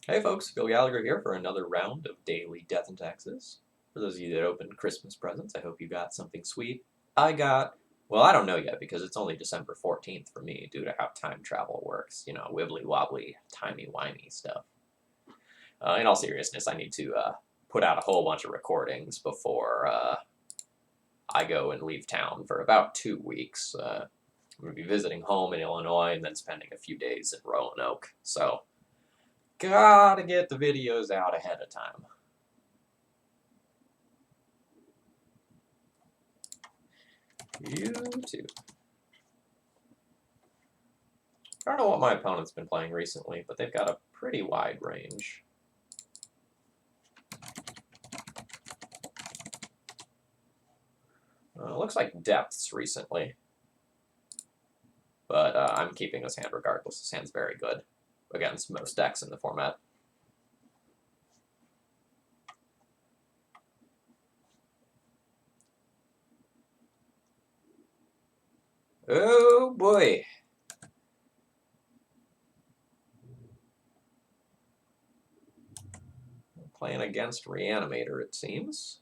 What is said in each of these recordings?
Hey folks, Phil Gallagher here for another round of daily death and taxes. For those of you that opened Christmas presents, I hope you got something sweet. Well, I don't know yet because it's only December 14th for me due to how time travel works. You know, wibbly wobbly, timey-wimey stuff. In all seriousness, I need to put out a whole bunch of recordings before I go and leave town for about 2 weeks. I'm going to be visiting home in Illinois and then spending a few days in Roanoke. So, gotta get the videos out ahead of time. YouTube. I don't know what my opponent's been playing recently, but they've got a pretty wide range. It looks like depths recently, but I'm keeping this hand regardless. This hand's very good against most decks in the format. Oh boy! Playing against Reanimator, it seems.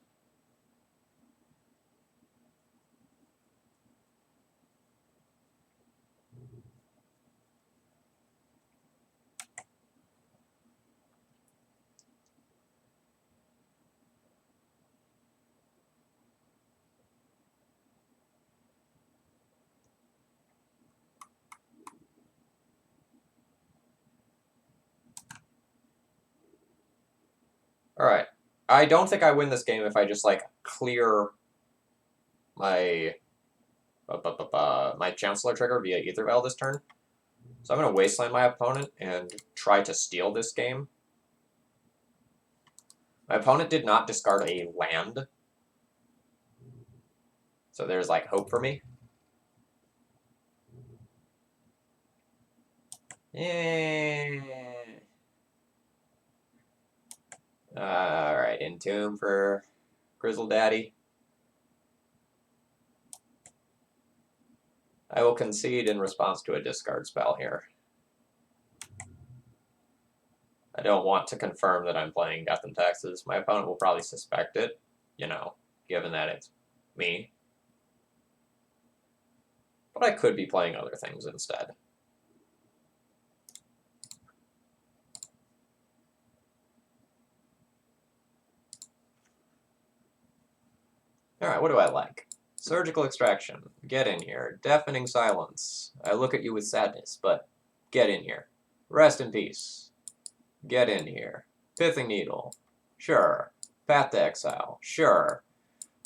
Alright. I don't think I win this game if I just, like, clear my my Chancellor trigger via Ether Veil this turn. So I'm going to Wasteland my opponent and try to steal this game. My opponent did not discard a land, so there's, like, hope for me. Alright, Entomb for Grizzle Daddy. I will concede in response to a discard spell here. I don't want to confirm that I'm playing Death and Taxes. My opponent will probably suspect it, you know, given that it's me. But I could be playing other things instead. Alright, what do I like? Surgical Extraction. Get in here. Deafening Silence. I look at you with sadness, but get in here. Rest in peace. Get in here. Pithing Needle. Sure. Path to Exile. Sure.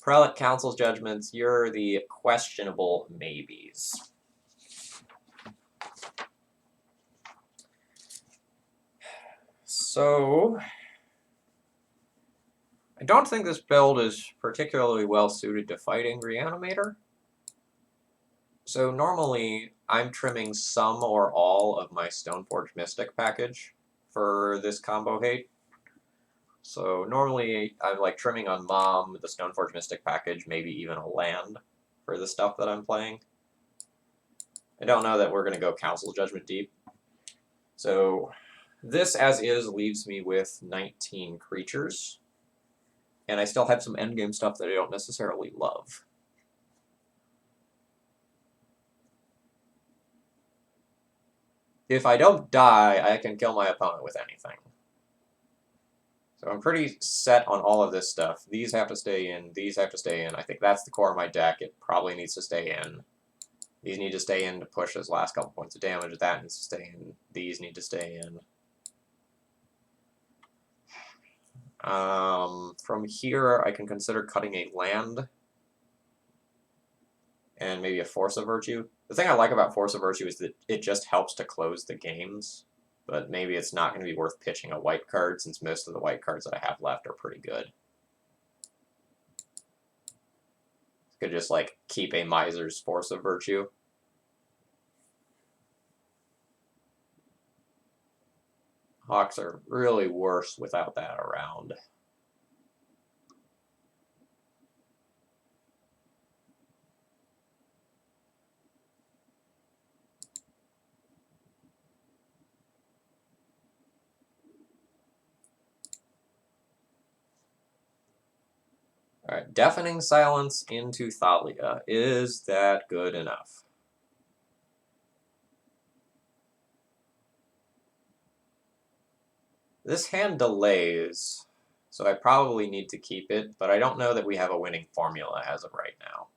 Prelate Council's Judgments. You're the questionable maybes. So, I don't think this build is particularly well suited to fighting Reanimator. So normally, I'm trimming some or all of my Stoneforge Mystic package for this combo hate. So normally, I'm like trimming on Mom, the Stoneforge Mystic package, maybe even a land for the stuff that I'm playing. I don't know that we're going to go Council's Judgment deep. So this, as is, leaves me with 19 creatures. And I still have some endgame stuff that I don't necessarily love. If I don't die, I can kill my opponent with anything. So I'm pretty set on all of this stuff. These have to stay in, these have to stay in. I think that's the core of my deck. It probably needs to stay in. These need to stay in to push his last couple points of damage. That needs to stay in. These need to stay in. From here, I can consider cutting a land and maybe a Force of Virtue. The thing I like about Force of Virtue is that it just helps to close the games, but maybe it's not going to be worth pitching a white card since most of the white cards that I have left are pretty good. Could just, like, keep a Miser's Force of Virtue. Hawks are really worse without that around. Alright, Deafening Silence into Thalia. Is that good enough? This hand delays, so I probably need to keep it, but I don't know that we have a winning formula as of right now.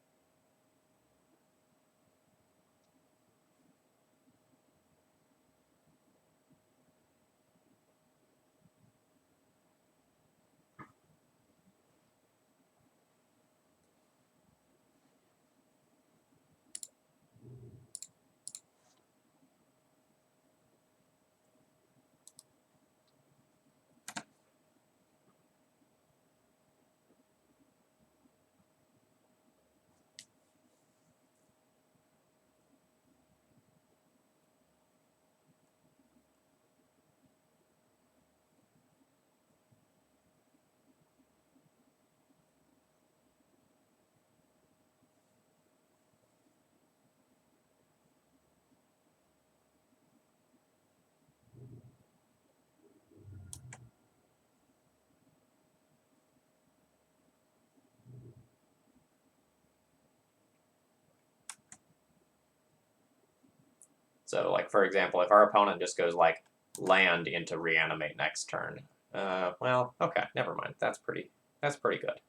So, like, for example, if our opponent just goes, like, land into Reanimate next turn, well, okay, never mind. That's pretty good.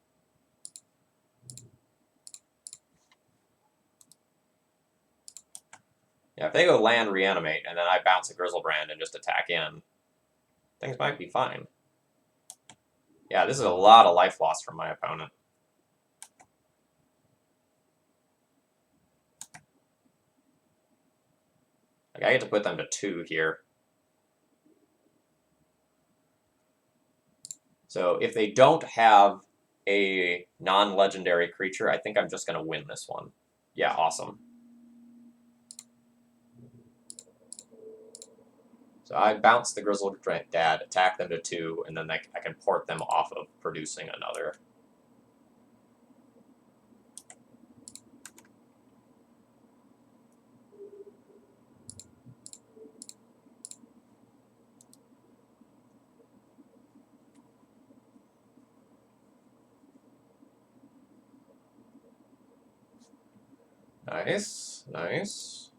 Yeah, if they go land, Reanimate, and then I bounce a Grizzlebrand and just attack in, things might be fine. Yeah, this is a lot of life loss from my opponent. Like, I get to put them to 2 here. So if they don't have a non-legendary creature, I think I'm just going to win this one. Yeah, awesome. So I bounce the Grizzlebrand, attack them to 2, and then I can port them off of producing another. Nice, nice.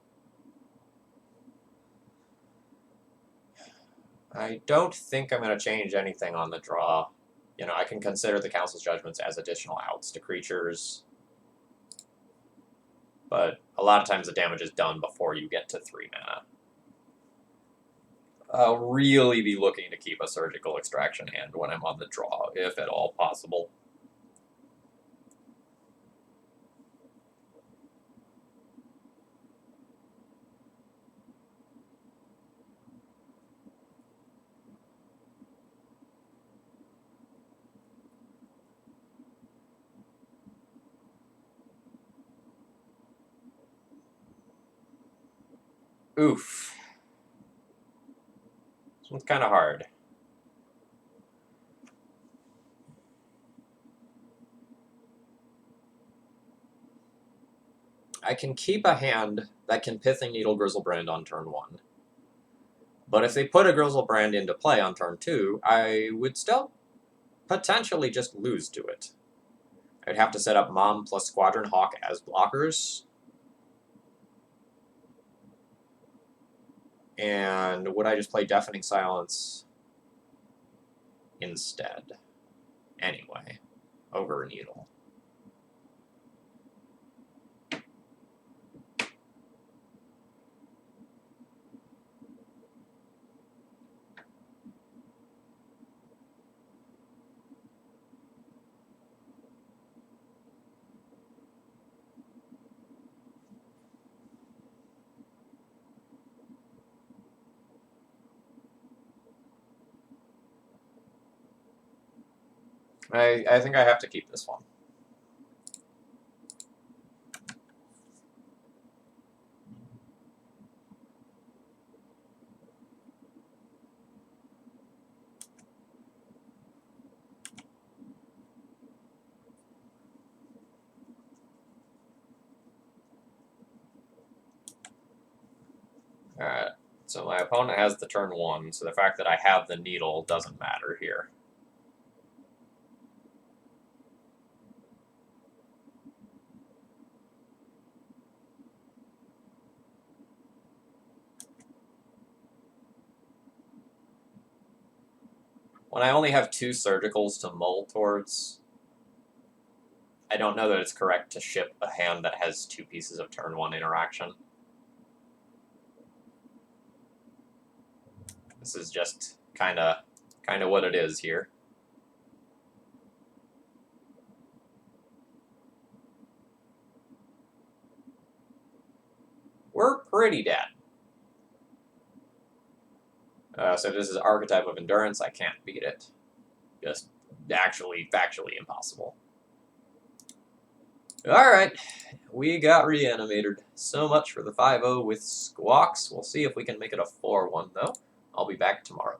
I don't think I'm going to change anything on the draw. You know, I can consider the Council's Judgments as additional outs to creatures. But a lot of times the damage is done before you get to 3 mana. I'll really be looking to keep a Surgical Extraction hand when I'm on the draw, if at all possible. Oof. This one's kind of hard. I can keep a hand that can Pithing Needle Grizzlebrand on turn 1. But if they put a Grizzlebrand into play on turn 2, I would still potentially just lose to it. I'd have to set up Mom plus Squadron Hawk as blockers. And would I just play Deafening Silence instead? Anyway, over Needle. I think I have to keep this one. Alright, so my opponent has the turn 1, so the fact that I have the Needle doesn't matter here. When I only have 2 surgicals to mull towards, I don't know that it's correct to ship a hand that has 2 pieces of turn 1 interaction. This is just kind of what it is here. We're pretty dead. So this is Archetype of Endurance. I can't beat it. Just actually, factually impossible. Alright, we got Reanimated. So much for the 5-0 with Squawks. We'll see if we can make it a 4-1, though. I'll be back tomorrow.